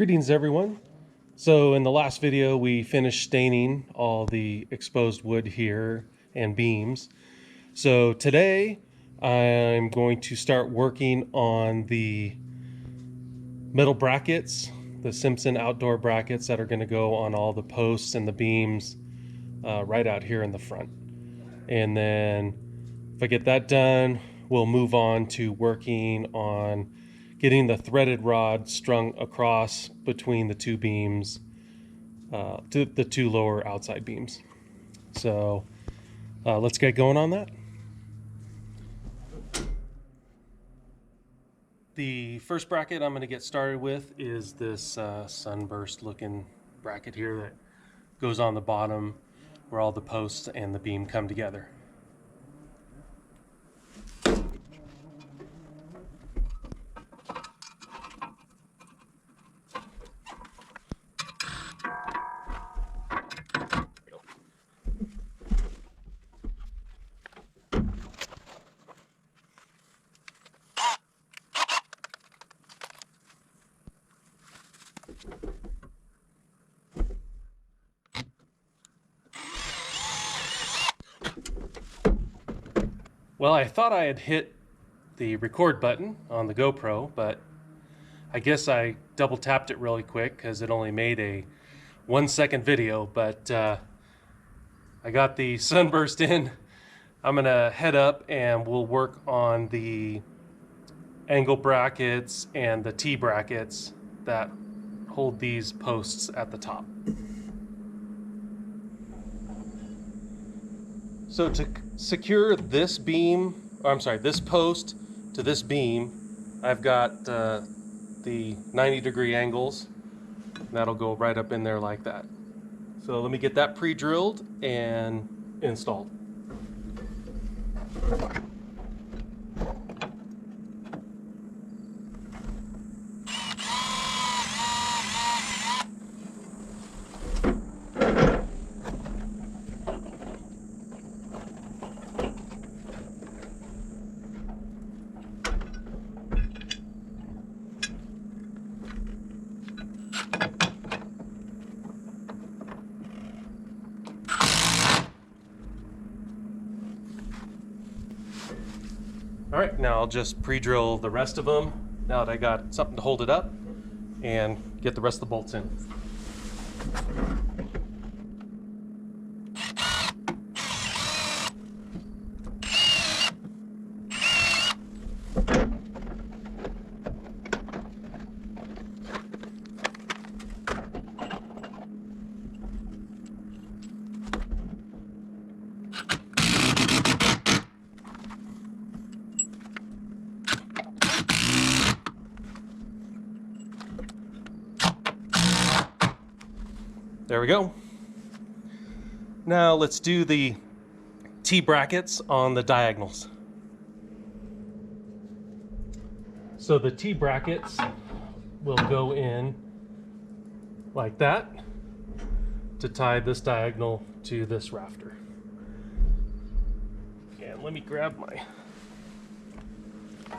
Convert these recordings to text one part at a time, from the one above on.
Greetings everyone. So in the last video we finished staining all the exposed wood here and beams. So today I'm going to start working on the metal brackets, the Simpson Outdoor brackets that are going to go on all the posts and the beams right out here in the front. And then if I get that done, we'll move on to working on getting the threaded rod strung across between the two beams, to the two lower outside beams. So let's get going on that. The first bracket I'm going to get started with is this Sunburst looking bracket here that goes on the bottom where all the posts and the beam come together. Well, I thought I had hit the record button on the GoPro, but I guess I double tapped it really quick because it only made a 1-second video, but I got the Sunburst in. I'm gonna head up and we'll work on the angle brackets and the T brackets that hold these posts at the top. So to secure this beam, or I'm sorry, this post to this beam, I've got the 90-degree angles. That'll go right up in there like that. So let me get that pre-drilled and installed. All right, now I'll just pre-drill the rest of them now that I got something to hold it up and get the rest of the bolts in. There we go. Now let's do the T brackets on the diagonals. So the T brackets will go in like that to tie this diagonal to this rafter. And let me grab my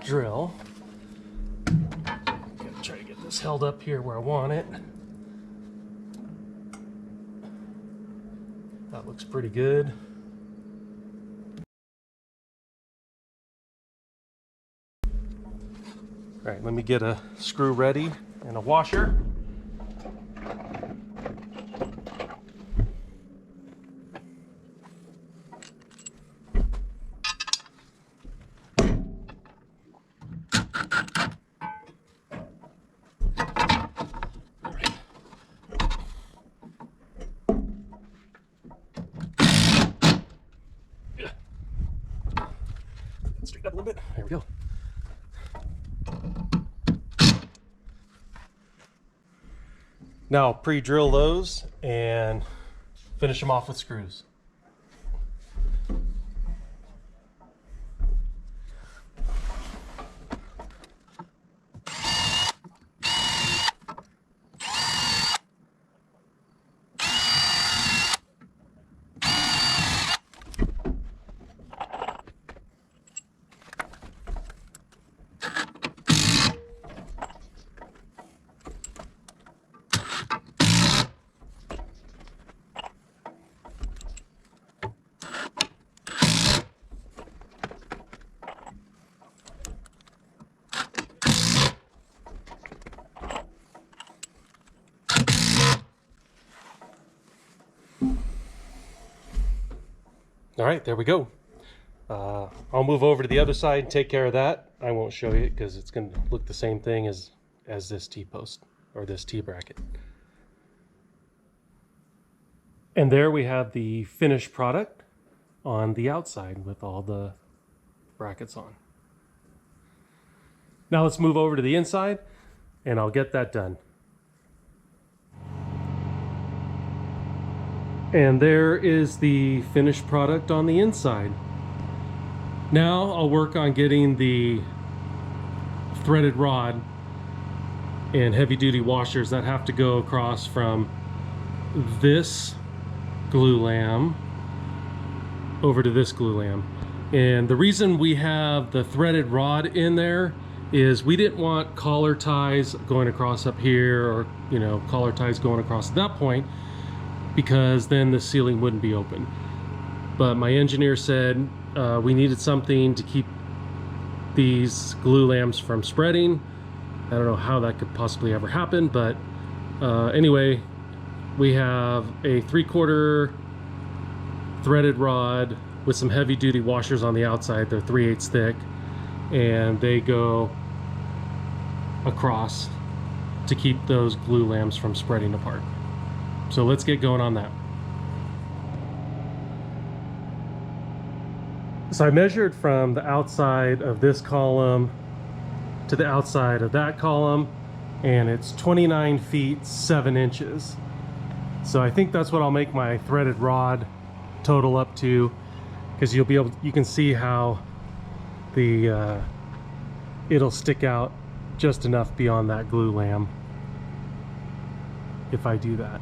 drill. Gotta try to get this held up here where I want it. That looks pretty good. All right, let me get a screw ready and a washer. Straighten up a little bit. There we go. Now I'll pre-drill those and finish them off with screws. All right, there we go. I'll move over to the other side and take care of that. I won't show you because it's going to look the same thing as this T-post or this T-bracket. And there we have the finished product on the outside with all the brackets on. Now let's move over to the inside and I'll get that done. And there is the finished product on the inside. Now I'll work on getting the threaded rod and heavy duty washers that have to go across from this glue lamb over to this glue lamb. And the reason we have the threaded rod in there is we didn't want collar ties going across up here, or collar ties going across at that point, because then the ceiling wouldn't be open. But my engineer said we needed something to keep these glue lamps from spreading. I don't know how that could possibly ever happen, but anyway, we have a 3/4 threaded rod with some heavy duty washers on the outside. They're 3/8 thick, and they go across to keep those glue lamps from spreading apart. So let's get going on that. So I measured from the outside of this column to the outside of that column, and it's 29 feet 7 inches. So I think that's what I'll make my threaded rod total up to, because you can see how the it'll stick out just enough beyond that glue lamb if I do that.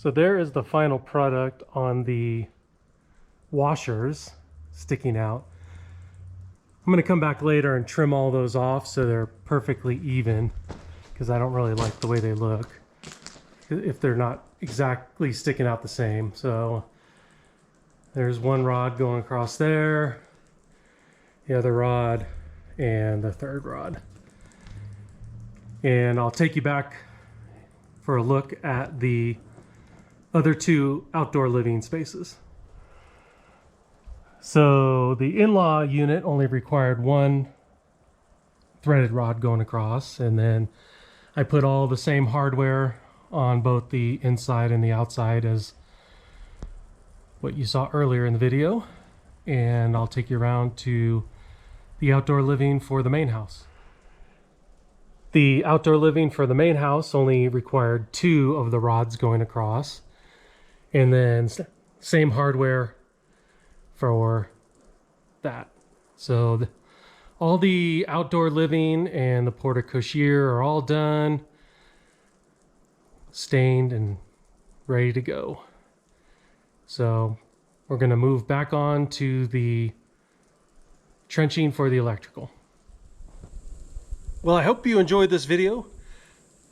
So there is the final product on the washers sticking out. I'm going to come back later and trim all those off so they're perfectly even, because I don't really like the way they look if they're not exactly sticking out the same. So there's one rod going across there, the other rod, and the third rod. And I'll take you back for a look at the other two outdoor living spaces. So the in-law unit only required one threaded rod going across, and then I put all the same hardware on both the inside and the outside as what you saw earlier in the video. And I'll take you around to the outdoor living for the main house. The outdoor living for the main house only required 2 of the rods going across, and then same hardware for that. So all the outdoor living and the porte cochere are all done, stained and ready to go. So we're going to move back on to the trenching for the electrical. Well, I hope you enjoyed this video.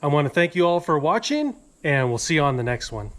I want to thank you all for watching, and we'll see you on the next one.